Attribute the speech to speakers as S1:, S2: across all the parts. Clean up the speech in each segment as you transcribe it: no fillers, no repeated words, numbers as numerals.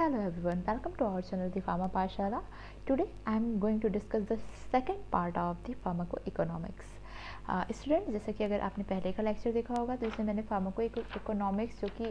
S1: Hello everyone, welcome to our channel The Pharma Pashala. Today I am going to discuss the second part of the pharmacoeconomics. Student जैसे कि अगर आपने पहले का lecture देखा होगा तो इसमें मैंने फार्माकोइकोनॉमिक्स जो कि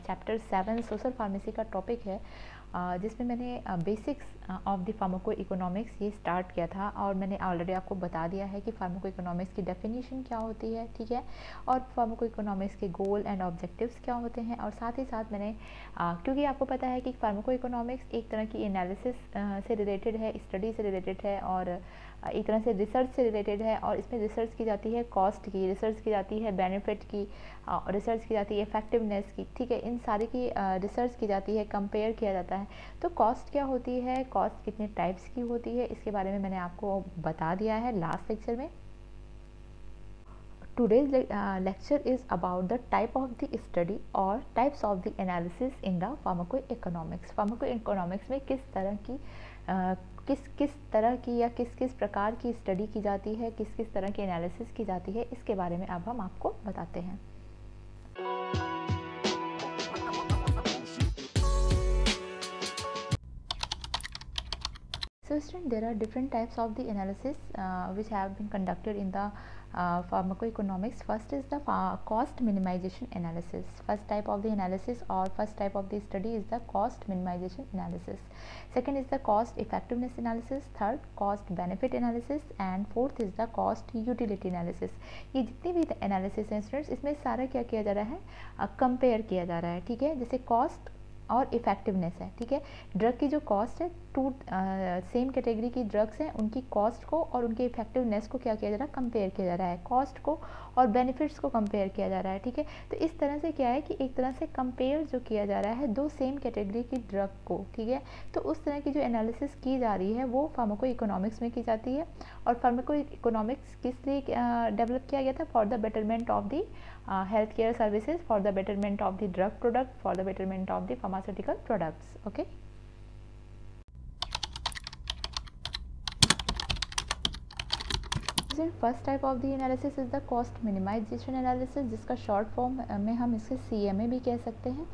S1: चैप्टर 7 सोशल फार्मेसी का टॉपिक है, जिसमें मैंने बेसिक्स ऑफ द फार्माकोइकोनॉमिक्स ये स्टार्ट किया था और मैंने ऑलरेडी आपको बता दिया है कि फार्माकोइकोनॉमिक्स की डेफिनेशन क्या होती है, ठीक है, और फार्माकोइकोनॉमिक्स के गोल एंड ऑब्जेक्टिव्स क्या होते हैं। और साथ ही साथ मैंने क्योंकि आपको पता है कि फार्माकोइकोनॉमिक्स एक तरह की एनालिसिस से रिलेटेड है, स्टडी से रिलेटेड है और एक तरह से रिसर्च से रिलेटेड है। और इसमें रिसर्च की जाती है कॉस्ट की, रिसर्च की जाती है बेनिफिट की, रिसर्च की जाती है इफेक्टिवनेस की, ठीक है, इन सारी की रिसर्च की जाती है, कंपेयर किया जाता है। तो कॉस्ट क्या होती है, कॉस्ट कितने टाइप्स की होती है, इसके बारे में मैंने आपको बता दिया है लास्ट लेक्चर में। Today's lecture is about the type of the study or types of the analysis in the pharmacoeconomics. Pharmacoeconomics में किस तरह की या किस प्रकार की स्टडी की जाती है, किस तरह की एनालिसिस की जाती है, इसके बारे में अब हम आपको बताते हैं। So student, there are different types of the analysis which have been conducted in the pharmacoeconomics. First is the cost minimization analysis. First type of the analysis or first type of the study is the cost minimization analysis. Second is the cost effectiveness analysis. Third, cost benefit analysis, and fourth is the cost utility analysis. ये जितने भी analysis हैं students, इसमें सारा क्या किया जा रहा है, कंपेयर किया जा रहा है, ठीक है। जैसे कॉस्ट और इफ़ेक्टिवनेस है, ठीक है। ड्रग की जो कॉस्ट है, टू सेम कैटेगरी की ड्रग्स हैं, उनकी कॉस्ट को और उनकी इफेक्टिवनेस को क्या किया जा रहा है, कंपेयर किया जा रहा है, कॉस्ट को और बेनिफिट्स को कंपेयर किया जा रहा है, ठीक है। तो इस तरह से क्या है कि एक तरह से कंपेयर जो किया जा रहा है दो सेम कैटेगरी की ड्रग को, ठीक है। तो उस तरह की जो एनालिसिस की जा रही है वो फार्माकोइकोनॉमिक्स में की जाती है। और फार्माकोइकोनॉमिक्स किस लिए डेवलप किया गया था? For the betterment of the health care services, for the betterment of the drug product, for the betterment of the pharmaceutical products. Okay, first type of the analysis is the cost minimisation analysis, जिसका short form में हम इसे CMA भी कह सकते हैं।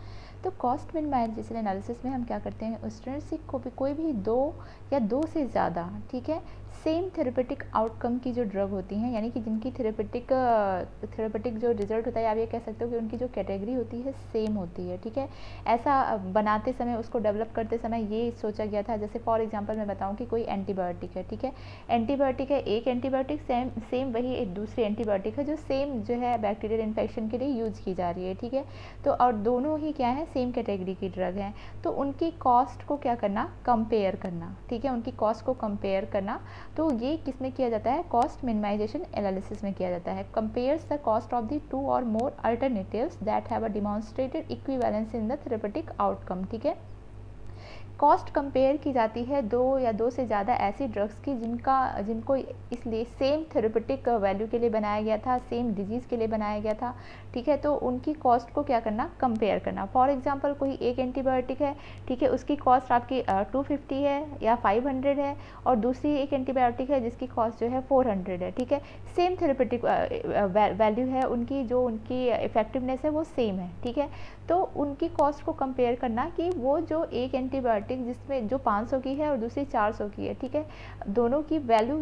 S1: तो cost minimisation analysis में हम क्या करते हैं, स्टूडेंट्स को कोई भी दो या दो से ज़्यादा, ठीक है, सेम थेरेपेटिक आउटकम की जो ड्रग होती हैं, यानी कि जिनकी थेरेपेटिक जो रिजल्ट होता है, आप ये कह सकते हो कि उनकी जो कैटेगरी होती है सेम होती है, ठीक है। ऐसा बनाते समय, उसको डेवलप करते समय ये सोचा गया था। जैसे फॉर एग्जांपल मैं बताऊं कि कोई एंटीबायोटिक है, ठीक है, एंटीबायोटिक है, एक एंटीबायोटिक सेम वही एक दूसरी एंटीबायोटिक है जो सेम जो है बैक्टीरियल इन्फेक्शन के लिए यूज़ की जा रही है, ठीक है। तो और दोनों ही क्या है, सेम कैटेगरी की ड्रग हैं। तो उनकी कॉस्ट को क्या करना, कंपेयर करना, ठीक है, उनकी कॉस्ट को कंपेयर करना। तो ये किस में किया जाता है, कॉस्ट मिनिमाइजेशन एनालिसिस में किया जाता है। Compares the cost of the two और more alternatives that have a demonstrated equivalence in the therapeutic outcome, ठीक है। कॉस्ट कंपेयर की जाती है दो या दो से ज़्यादा ऐसी ड्रग्स की जिनको इसलिए सेम थेरेपेटिक वैल्यू के लिए बनाया गया था, सेम डिजीज़ के लिए बनाया गया था, ठीक है। तो उनकी कॉस्ट को क्या करना, कंपेयर करना। फॉर एग्जांपल कोई एक एंटीबायोटिक है, ठीक है, उसकी कॉस्ट आपकी 250 है या 500 है, और दूसरी एक एंटीबायोटिक है जिसकी कॉस्ट जो है 400 है, ठीक है। सेम थेरेपेटिक वैल्यू है, उनकी इफेक्टिवनेस है वो सेम है, ठीक है। तो उनकी कॉस्ट को कंपेयर करना कि वो जो एक एंटीबायोटिक जिसमें जो 500 की है और दूसरी 400 की है, ठीक है, दोनों की वैल्यू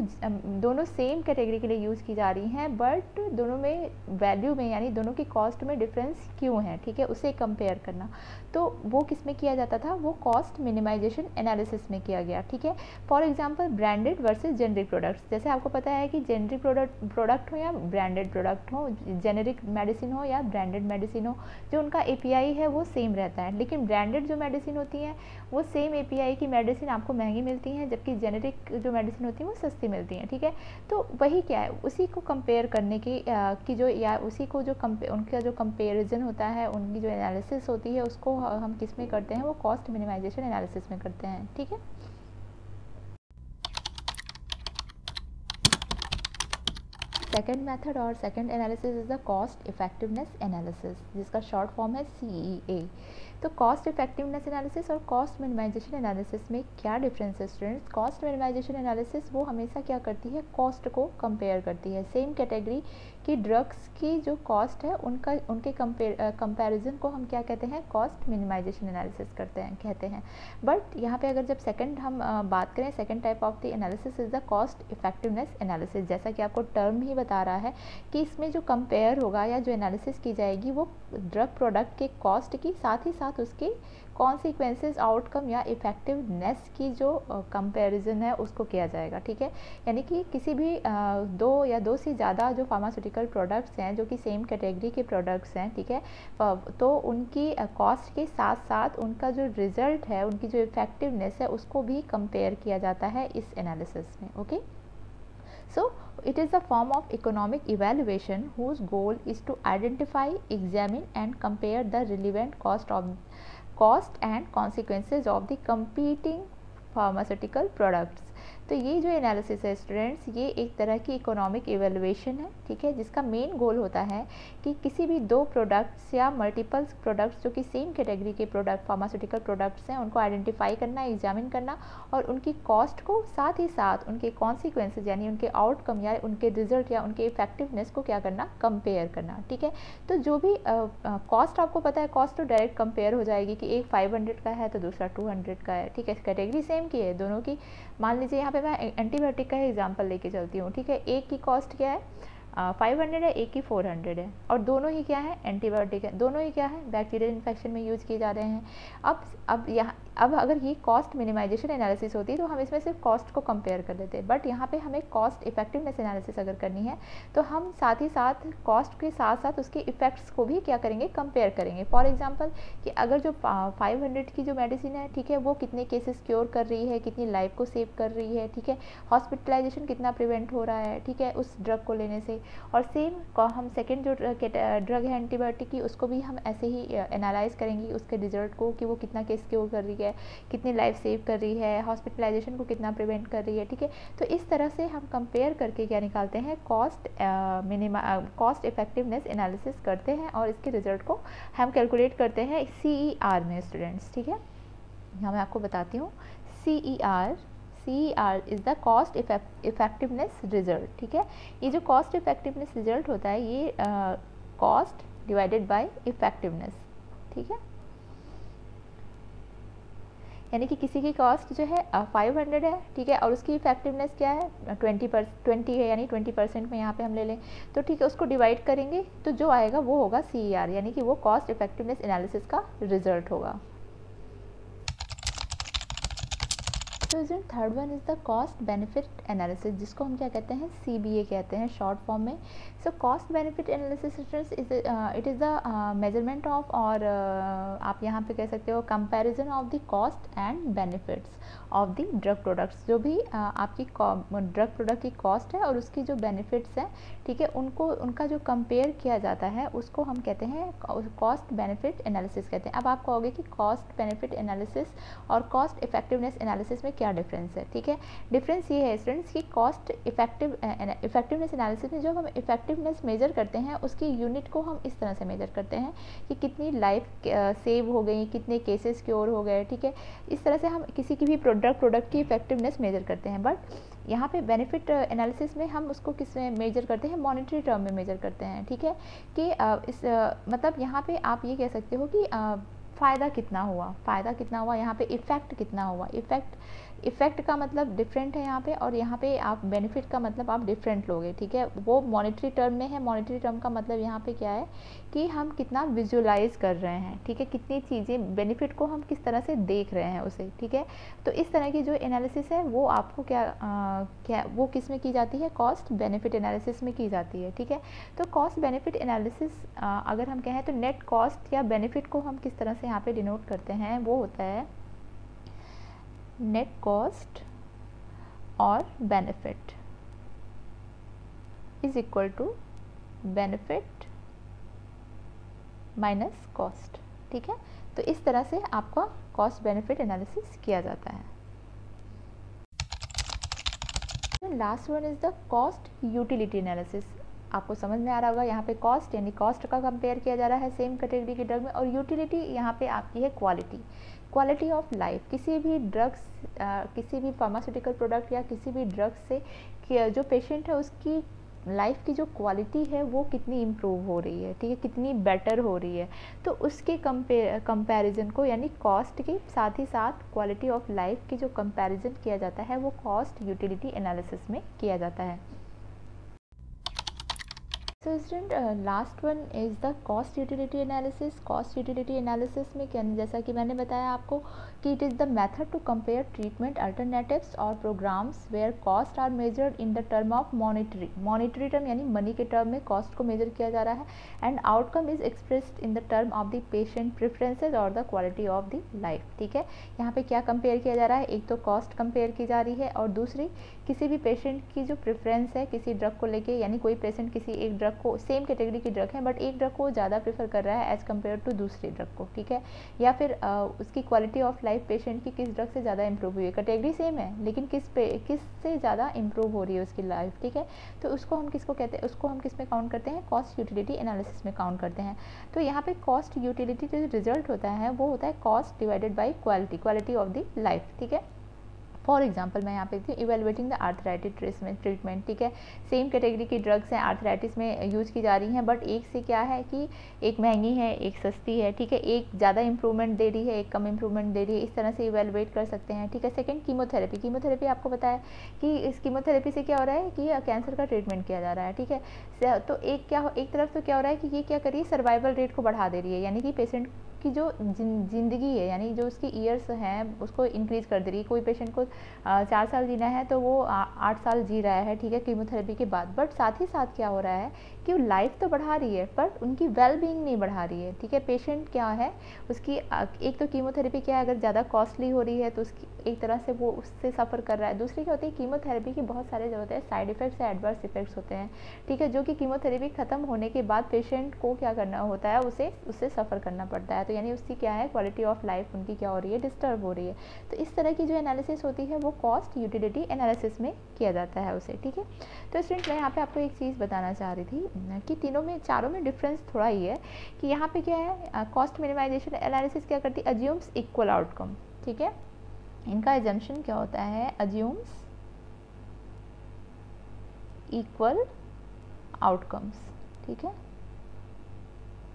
S1: दोनों सेम कैटेगरी के लिए यूज़ की जा रही हैं, बट दोनों में वैल्यू में यानी दोनों की कॉस्ट में डिफरेंस क्यों है, ठीक है, उसे कंपेयर करना। तो वो किस में किया जाता था, वो कॉस्ट मिनिमाइजेशन एनालिसिस में किया गया, ठीक है। For example branded versus generic products. जैसे आपको पता है कि जेनरिक प्रोडक्ट हो या ब्रांडेड प्रोडक्ट हो, जेनरिक मेडिसिन हो या ब्रांडेड मेडिसिन हो, जो उनका API है वो सेम रहता है। लेकिन ब्रांडेड जो मेडिसिन होती हैं वो सेम API की मेडिसिन आपको महंगी मिलती हैं, जबकि जेनेरिक जो मेडिसिन होती हैं वो सस्ती मिलती हैं, ठीक है। तो वही क्या है, उसी को कंपेयर करने की जो, या उसी को जो उनका जो कंपेरिजन होता है, उनकी जो एनालिसिस होती है, उसको हम किस में करते हैं, वो कॉस्ट मिनिमाइजेशन एनालिसिस में करते हैं, ठीक है। सेकंड मेथड और second analysis is the cost effectiveness analysis, जिसका शॉर्ट फॉर्म है CEA। तो कॉस्ट इफेक्टिवनेस एनालिसिस और कॉस्ट मिनिमाइजेशन एनालिसिस में क्या डिफरेंस है स्टूडेंट्स? कॉस्ट मिनिमाइजेशन एनालिसिस वो हमेशा क्या करती है, कॉस्ट को कंपेयर करती है। सेम कैटेगरी की ड्रग्स की जो कॉस्ट है उनके कंपैरिजन को हम क्या कहते हैं, कॉस्ट मिनिमाइजेशन एनालिसिस कहते हैं। बट यहाँ पे अगर जब सेकंड हम बात करें, second type of the analysis is the cost effectiveness analysis. जैसा कि आपको टर्म ही बता रहा है कि इसमें जो कंपेयर होगा या जो एनालिसिस की जाएगी वो ड्रग प्रोडक्ट के कॉस्ट की साथ ही साथ उसके कॉन्सिक्वेंसेस, आउटकम या इफेक्टिवनेस की जो कंपैरिजन है उसको किया जाएगा। ठीक है, यानी कि किसी भी दो या दो से ज़्यादा जो फार्मास्यूटिकल प्रोडक्ट्स हैं जो कि सेम कैटेगरी के प्रोडक्ट्स हैं, ठीक है, तो उनकी कॉस्ट के साथ साथ उनका जो रिजल्ट है, उनकी जो इफेक्टिवनेस है उसको भी कंपेयर किया जाता है इस एनालिसिस में। Okay, so it is a form of economic evaluation whose goal is to identify, examine and compare the relevant cost and consequences of the competing pharmaceutical products। तो ये जो एनालिसिस है स्टूडेंट्स, ये एक तरह की इकोनॉमिक इवेलुएशन है, ठीक है, जिसका मेन गोल होता है कि किसी भी दो प्रोडक्ट्स या मल्टीपल्स प्रोडक्ट्स जो कि सेम कैटेगरी के प्रोडक्ट फार्मास्यूटिकल प्रोडक्ट्स हैं उनको आइडेंटिफाई करना, एग्जामिन करना और उनकी कॉस्ट को साथ ही साथ उनके कॉन्सिक्वेंसेज यानी उनके आउटकम या उनके रिजल्ट या उनके इफेक्टिवनेस को क्या करना, कंपेयर करना। ठीक है, तो जो भी कॉस्ट आपको पता है, कॉस्ट तो डायरेक्ट कंपेयर हो जाएगी कि एक 500 का है तो दूसरा 200 का है। ठीक है, कैटेगरी सेम की है दोनों की। मान लीजिए यहाँ पे मैं एंटीबायोटिक का ही एग्जांपल लेके चलती हूँ। ठीक है, एक की कॉस्ट क्या है 500 है, एक की 400 है और दोनों ही क्या है, एंटीबायोटिक है, दोनों ही क्या है, बैक्टीरियल इन्फेक्शन में यूज़ किए जा रहे हैं। अब अगर ये कॉस्ट मिनिमाइजेशन एनालिसिस होती तो हम इसमें सिर्फ कॉस्ट को कंपेयर कर लेते, बट यहाँ पे हमें कॉस्ट इफेक्टिवनेस एनालिसिस अगर करनी है तो हम साथ ही साथ कॉस्ट के साथ साथ उसके इफेक्ट्स को भी क्या करेंगे, कंपेयर करेंगे। फॉर एग्जांपल कि अगर जो 500 की जो मेडिसिन है, ठीक है, वो कितने केसेस क्योर कर रही है, कितनी लाइफ को सेव कर रही है, ठीक है, हॉस्पिटलाइजेशन कितना प्रिवेंट हो रहा है, ठीक है, उस ड्रग को लेने से। और सेम हम सेकेंड जो ड्रग है एंटीबायोटिक की, उसको भी हम ऐसे ही एनालाइज करेंगे उसके रिजल्ट को कि वो कितना केस क्योर कर रही है, कितनी लाइफ सेव कर रही है, हॉस्पिटलाइजेशन को कितना प्रिवेंट कर रही है। ठीक है, तो इस तरह से हम कंपेयर करके क्या निकालते हैं, कॉस्ट इफेक्टिवनेस एनालिसिस करते हैं और इसके रिजल्ट को हम कैलकुलेट करते हैं CER में स्टूडेंट्स। ठीक है, यहाँ मैं आपको बताती हूँ CER is the cost effectiveness result. ठीक है, ये जो कॉस्ट इफेक्टिवनेस रिजल्ट होता है ये कॉस्ट डिवाइडेड बाय इफेक्टिवनेस। ठीक है, यानी कि किसी की कॉस्ट जो है 500 है, ठीक है, और उसकी इफेक्टिवनेस क्या है 20 है, यानी 20% में यहाँ पे हम ले लें तो ठीक है, उसको डिवाइड करेंगे तो जो आएगा वो होगा CER, यानी कि वो कॉस्ट इफेक्टिवनेस एनालिसिस का रिजल्ट होगा। तो जो third one is the cost benefit analysis, जिसको हम क्या कहते हैं, CBA कहते हैं शॉर्ट फॉर्म में। So cost benefit analysis it is the measurement of, और आप यहाँ पे कह सकते हो comparison of the cost and benefits of the drug products. जो भी आपकी ड्रग प्रोडक्ट की कॉस्ट है और उसकी जो बेनिफिट्स हैं, ठीक है, उनका जो कंपेयर किया जाता है उसको हम कहते हैं कॉस्ट बेनिफिट एनालिसिस कहते हैं। अब आप कहोगे कि कॉस्ट बेनिफिट एनालिसिस और कॉस्ट इफेक्टिवनेस एनालिसिस में क्या डिफरेंस है। ठीक है, डिफरेंस ये है स्टूडेंट्स कि कॉस्ट इफेक्टिवनेस एनालिसिस में जब हम इफेक्टिवनेस मेजर करते हैं उसकी यूनिट को हम इस तरह से मेजर करते हैं कि कितनी लाइफ सेव हो गई, कितने केसेस क्योर हो गए। ठीक है, इस तरह से हम किसी की भी प्रोडक्ट की इफेक्टिवनेस मेजर करते हैं। बट यहाँ पे बेनिफिट एनालिसिस में हम उसको किस में मेजर करते हैं, मॉनेटरी टर्म में मेजर करते हैं। ठीक है, कि मतलब यहाँ पे आप ये कह सकते हो कि फ़ायदा कितना हुआ, यहाँ पे इफ़ेक्ट कितना हुआ। इफ़ेक्ट का मतलब डिफरेंट है यहाँ पे, और यहाँ पे आप बेनिफिट का मतलब आप डिफरेंट लोगे। ठीक है, वो मॉनेटरी टर्म में है। मॉनेटरी टर्म का मतलब यहाँ पे क्या है कि हम कितना विजुअलाइज कर रहे हैं, ठीक है, कितनी चीज़ें, बेनिफिट को हम किस तरह से देख रहे हैं उसे। ठीक है, तो इस तरह की जो एनालिसिस है वो आपको क्या वो किस में की जाती है, कॉस्ट बेनिफिट एनालिसिस में की जाती है। ठीक है, तो कॉस्ट बेनिफिट एनालिसिस अगर हम कहें तो नेट कॉस्ट या बेनिफिट को हम किस तरह से यहाँ पे डिनोट करते हैं, वो होता है नेट कॉस्ट और benefit is equal to benefit minus cost. ठीक है, तो इस तरह से आपका कॉस्ट बेनिफिट एनालिसिस किया जाता है। Last one is the cost utility analysis. आपको समझ में आ रहा होगा। यहाँ पे कॉस्ट यानी कॉस्ट का कंपेयर किया जा रहा है सेम कैटेगरी के ड्रग में, और यूटिलिटी यहाँ पे आपकी है क्वालिटी, क्वालिटी ऑफ लाइफ। किसी भी ड्रग्स किसी भी फार्मास्यूटिकल प्रोडक्ट या किसी भी ड्रग्स से जो पेशेंट है उसकी लाइफ की जो क्वालिटी है वो कितनी इम्प्रूव हो रही है, ठीक है, कितनी बेटर हो रही है। तो उसके कंपैरिजन को यानी कॉस्ट के साथ ही साथ क्वालिटी ऑफ लाइफ की जो कंपैरिजन किया जाता है वो कॉस्ट यूटिलिटी एनालिसिस में किया जाता है। So student last one is the cost utility analysis. Cost utility analysis में क्या, जैसा कि मैंने बताया आपको कि it is the method to compare treatment alternatives और programs where cost are measured in the term of monetary term यानी मनी के टर्म में कॉस्ट को मेजर किया जा रहा है, and outcome is expressed in the term of the patient preferences और the quality of the life. ठीक है, यहाँ पे क्या कंपेयर किया जा रहा है, एक तो कॉस्ट कंपेयर की जा रही है और दूसरी किसी भी पेशेंट की जो प्रेफरेंस है किसी ड्रग को लेके, यानी कोई पेशेंट किसी एक ड्रग को, सेम कैटेगरी की ड्रग है बट एक ड्रग को ज़्यादा प्रेफर कर रहा है एज़ कम्पेयर टू दूसरी ड्रग को, ठीक है, या फिर उसकी क्वालिटी ऑफ लाइफ पेशेंट की किस ड्रग से ज़्यादा इंप्रूव हुई है, कैटेगरी सेम है लेकिन किस से ज़्यादा इंप्रूव हो रही है उसकी लाइफ। ठीक है, तो उसको हम किसको कहते हैं, उसको हम किस में काउंट करते हैं, कॉस्ट यूटिलिटी एनालिसिस में काउंट करते हैं। तो यहाँ पे कॉस्ट यूटिलिटी जो रिजल्ट होता है वो होता है cost divided by quality, quality of the life. ठीक है, फॉर एग्जाम्पल मैं यहाँ पे देखती हूँ इवेलुएटिंग द आर्थराइटिस ट्रीटमेंट। ठीक है, सेम कैटेगरी की ड्रग्स हैं आर्थराइटिस में यूज़ की जा रही हैं, बट एक से क्या है कि एक महंगी है एक सस्ती है, ठीक है, एक ज़्यादा इंप्रूवमेंट दे रही है एक कम इंप्रूवमेंट दे रही है, इस तरह से इवेलुएट कर सकते हैं। ठीक है, सेकंड कीमोथेरेपी आपको पता है कि इस कीमोथेरेपी से क्या हो रहा है कि कैंसर का ट्रीटमेंट किया जा रहा है। ठीक है, तो एक तरफ तो क्या हो रहा है कि ये क्या कर रही है, सर्वाइवल रेट को बढ़ा दे रही है, यानी कि पेशेंट की जो ज़िंदगी है यानी जो उसकी ईयर्स हैं उसको इंक्रीज़ कर दे रही है। कोई पेशेंट को 4 साल जीना है तो वो 8 साल जी रहा है, ठीक है, कीमोथेरेपी के बाद, बट साथ ही साथ क्या हो रहा है कि वो लाइफ तो बढ़ा रही है पर उनकी वेल बीइंग नहीं बढ़ा रही है। ठीक है, पेशेंट क्या है उसकी एक तो कीमोथेरेपी क्या है, अगर ज़्यादा कॉस्टली हो रही है तो उसकी एक तरह से वो उससे सफ़र कर रहा है। दूसरी क्या होती है, कीमोथेरेपी के बहुत सारे जो होते हैं साइड इफ़ेक्ट्स या एडवर्स इफेक्ट्स होते हैं। ठीक है, जो कि कीमोथेरेपी ख़त्म होने के बाद पेशेंट को क्या करना होता है, उससे सफ़र करना पड़ता है। तो यानी उसकी क्या है, क्वालिटी ऑफ लाइफ उनकी क्या हो रही है, डिस्टर्ब हो रही है। तो इस तरह की जो एनालिसिस होती है वो कॉस्ट यूटिलिटी एनालिसिस में किया जाता है उसे। ठीक है, तो स्टूडेंट मैं यहाँ पे आपको एक चीज़ बताना चाह रही थी कि चारों में डिफरेंस थोड़ा ही है कि यहाँ पे क्या है, कॉस्ट मिनिमाइजेशन एनालिसिस क्या करती है, अज्यूम्स इक्वल आउटकम। ठीक है, इनका एजम्पशन क्या होता है, अज्यूम्स इक्वल आउटकम्स। ठीक है,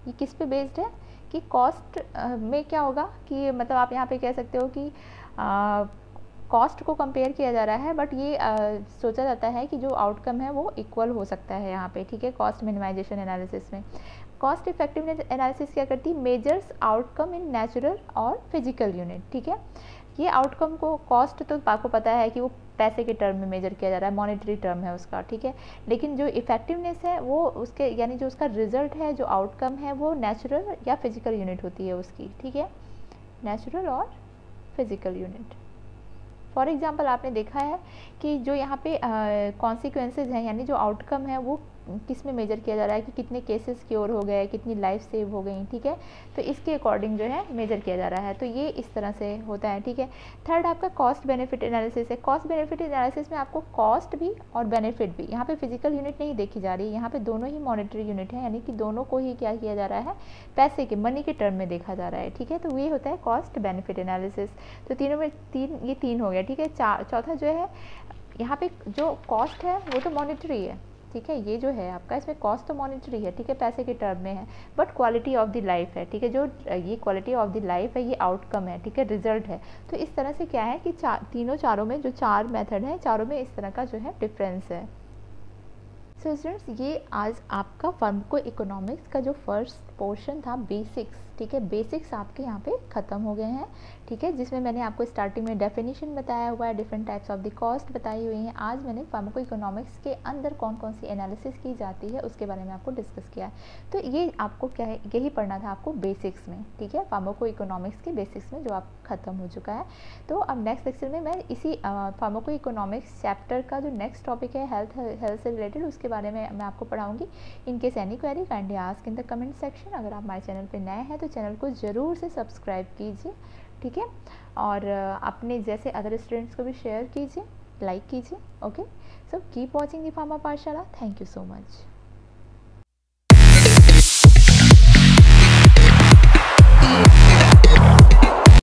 S1: ये किस पे बेस्ड है कि कॉस्ट में क्या होगा कि मतलब आप यहाँ पे कह सकते हो कि कॉस्ट को कंपेयर किया जा रहा है बट ये सोचा जाता है कि जो आउटकम है वो इक्वल हो सकता है यहाँ पे। ठीक है, कॉस्ट मिनिमाइजेशन एनालिसिस में कॉस्ट इफेक्टिवनेस एनालिसिस क्या करती है, मेजर्स आउटकम इन नेचुरल और फिजिकल यूनिट। ठीक है, ये आउटकम को, कॉस्ट तो आपको पता है कि वो पैसे के टर्म में मेजर किया जा रहा है, मॉनेटरी टर्म है उसका। ठीक है, लेकिन जो इफेक्टिवनेस है वो उसके यानी जो उसका रिजल्ट है, जो आउटकम है वो नेचुरल या फिजिकल यूनिट होती है उसकी। ठीक है, नेचुरल और फिजिकल यूनिट। फॉर एग्जांपल आपने देखा है कि जो यहाँ पे कॉन्सिक्वेंसेज हैं यानी जो आउटकम है वो किस में मेजर किया जा रहा है कि कितने केसेस क्योर हो गए, कितनी लाइफ सेव हो गई। ठीक है, तो इसके अकॉर्डिंग जो है मेजर किया जा रहा है, तो ये इस तरह से होता है। ठीक है, थर्ड आपका कॉस्ट बेनिफिट एनालिसिस है। कॉस्ट बेनिफिट एनालिसिस में आपको कॉस्ट भी और बेनिफिट भी, यहाँ पे फिजिकल यूनिट नहीं देखी जा रही है, यहाँ पे दोनों ही मॉनेटरी यूनिट है, यानी कि दोनों को ही क्या किया जा रहा है, पैसे के, मनी के टर्म में देखा जा रहा है। ठीक है, तो ये होता है कॉस्ट बेनिफिट एनालिसिस। तो तीनों में ये तीन हो गया। ठीक है, चौथा जो है यहाँ पे जो कॉस्ट है वो तो मॉनेटरी है। ठीक है, ये जो है आपका इसमें कॉस्ट तो मॉनेटरी है, ठीक है, पैसे के टर्म में है, but quality of the life है। ठीक है, जो ये क्वालिटी ऑफ द लाइफ है ये आउटकम है, ठीक है, रिजल्ट है। तो इस तरह से क्या है कि चारों में जो 4 मेथड हैं चारों में इस तरह का जो है डिफरेंस है। सो स्टूडेंट्स ये आज आपका फार्माको इकोनॉमिक्स का जो फर्स्ट पोर्शन था बेसिक्स, ठीक है, बेसिक्स आपके यहाँ पे ख़त्म हो गए हैं। ठीक है, जिसमें मैंने आपको स्टार्टिंग में डेफिनेशन बताया हुआ है, different types of the cost बताई हुई हैं। आज मैंने फार्माको इकोनॉमिक्स के अंदर कौन कौन सी एनालिसिस की जाती है उसके बारे में आपको डिस्कस किया है। तो ये आपको क्या है, यही पढ़ना था आपको बेसिक्स में। ठीक है, फार्माको इकोनॉमिक्स के बेसिक्स में जो आप ख़त्म हो चुका है। तो अब नेक्स्ट लेक्चर में मैं इसी फार्माको इकोनॉमिक्स चैप्टर का जो नेक्स्ट टॉपिक है हेल्थ से रिलेटेड, उसके बारे में मैं आपको पढ़ाऊँगी। In case any query kindly ask in the comment section. अगर आप हमारे चैनल पर नए हैं तो चैनल को ज़रूर से सब्सक्राइब कीजिए। ठीक है, और अपने जैसे अदर स्टूडेंट्स को भी शेयर कीजिए, लाइक कीजिए। Okay, so keep watching the pharma Pathshala. Thank you so much.